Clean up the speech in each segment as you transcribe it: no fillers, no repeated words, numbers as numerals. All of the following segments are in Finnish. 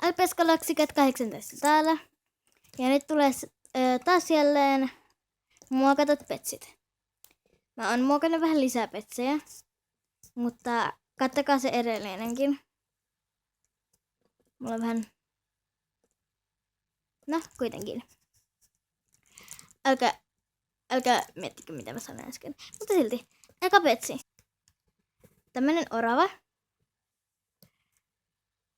LPS Galaxy Cat 18 täällä. Ja nyt tulee taas jälleen muokatut petsit. Mä oon muokannut vähän lisää petsejä, mutta kattokaa se edellinenkin. Mulla on vähän... No, kuitenkin. Älkää miettikö mitä mä sanoin äsken. Mutta silti, eka petsi. Tämmönen orava.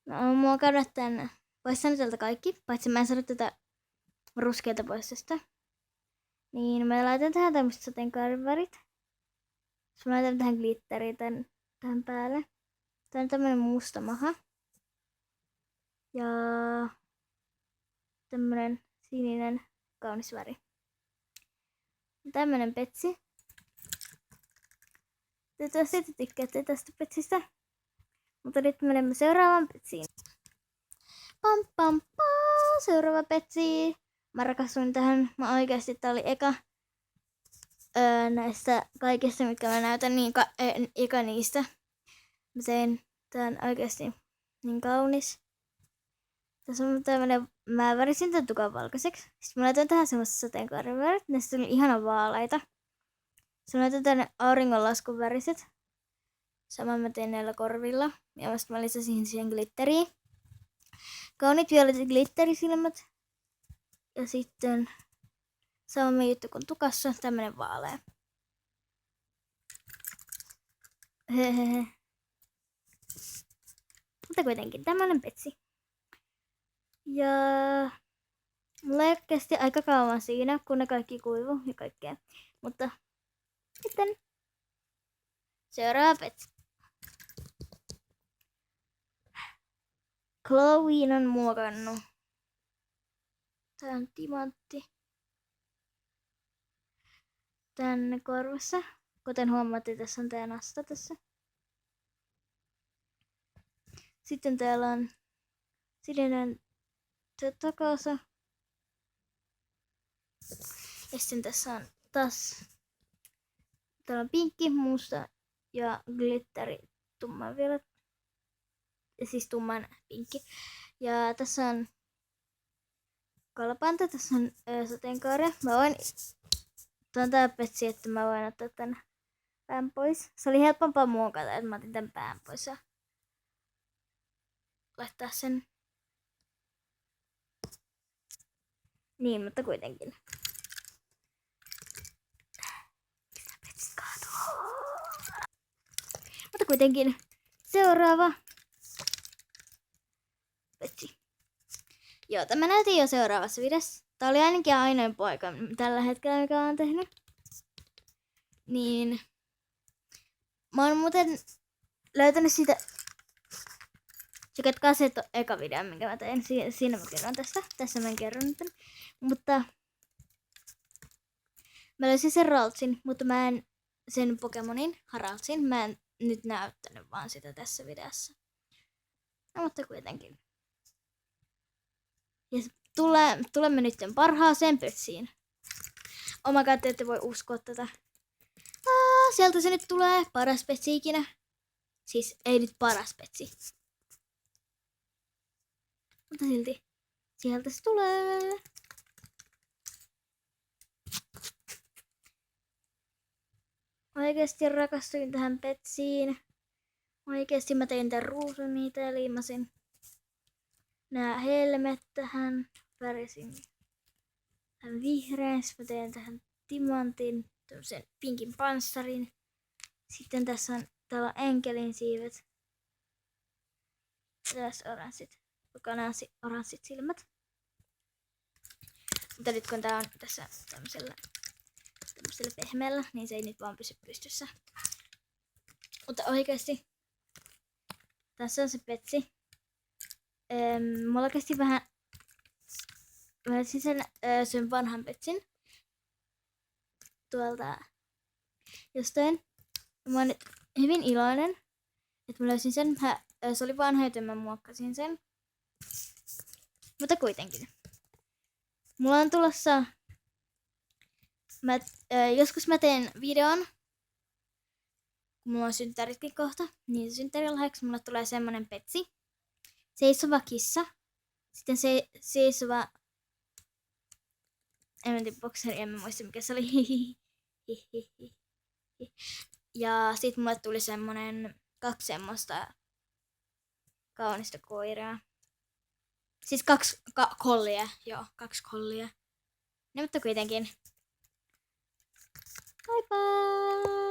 Mä oon muokannut tän. Poistan tältä kaikki, paitsi mä en saanut tätä ruskeata pois tästä. Niin mä laitan tähän tämmöset sateenkaarivärit. Sitten mä laitan tähän glitteriä tähän päälle. Tää on tämmönen musta maha. Ja tämmönen sininen kaunis väri. Tämmönen petsi. Toivottavasti te tykkäätte tästä petsistä. Mutta nyt menemme seuraavaan petsiin. Pam pam pam! Seuraava petsi. Mä rakastuin tähän. Mä oikeasti tää oli eka näistä kaikista, mitkä mä näytän, niin eka niistä. Mä tein tän oikeasti niin kaunis. Tässä on tämmönen, mä värisin tän tukan valkoiseksi. Sitten mä laitan tähän semmoista sateenkaarivärit. Näistä tuli ihana vaaleita. Sitten mä laitan tänne auringonlaskun väriset. Saman mä tein näillä korvilla. Ja sitten mä lisäsin siihen glitteriä. Kauniit violetit glitterisilmät. Ja sitten sama juttu kuin tukassa, tämmönen vaalea. Hehehe. Mutta kuitenkin tämmönen petsi. Ja mulla kesti aika kauan siinä, kun ne kaikki kuivu ja kaikkea. Mutta sitten seuraava petsi. Chloe on muokannut. Tää on timantti. Tänne korvassa. Kuten huomaatte, tässä on tää nasta tässä. Sitten täällä on sininen takasa. Ja sitten tässä on taas täällä on pinkki, musta ja glitteri tumman vielä. Ja siis tumman pinkki. Ja tässä on kalpanta, tässä on sateenkaari. Mä voin... Tuo on tää petsi, että mä voin ottaa tän pään pois. Se oli helpompaa muokata, että mä otin tän pään pois ja laittaa sen. Niin, mutta kuitenkin. Mutta kuitenkin seuraava petsi. Joo, tämä näytin jo seuraavassa videossa. Tää oli ainakin ainoa poika tällä hetkellä, mikä olen tehnyt. Niin. Mä oon muuten löytänyt siitä. Tsekatkaa se eka video, minkä mä tein. Siinä mä kerron tästä. Tässä mä en kerron nyt. Mutta mä löysin sen Raltsin, mutta mä en sen Pokemonin Haraldsin. Mä en nyt näyttänyt vaan sitä tässä videossa. No, mutta kuitenkin. Ja tulemme nyt parhaaseen petsiin. Oh my god, te ette voi uskoa tätä. Sieltä se nyt tulee. Paras petsi ikinä. Siis ei nyt paras petsi. Mutta silti. Sieltä se tulee. Oikeesti rakastuin tähän petsiin. Oikeesti mä tein tän ruusun niitä ja liimasin nää helmet tähän. Värisin tähän vihreän. Sitten mä teen tähän timantin. Tämmösen pinkin panssarin. Sitten tässä on täällä enkelin siivet. Tässä oranssit silmät. Mutta nyt kun tää on tässä tämmöisellä pehmeällä, niin se ei nyt vaan pysy pystyssä. Mutta oikeesti tässä on se petsi. Mulla kesti vähän sen vanhan petsin tuolta jostain. Mä oon nyt hyvin iloinen, että mä löysin sen. Se oli vanha, joten mä muokkasin sen. Mutta kuitenkin. Mulla on tulossa... joskus mä teen videon, kun mulla on synttäritkin kohta, niin synttärilahjaksi mulle tulee semmonen petsi. Seisova kissa. Sitten se seisova, en tiedä, bokseri, en muista mikä se oli. Ja sit mulle tuli semmonen 2 semmoista kaunista koiraa. Siis 2 kollia, joo, 2 kollia. No mutta kuitenkin. Bye bye!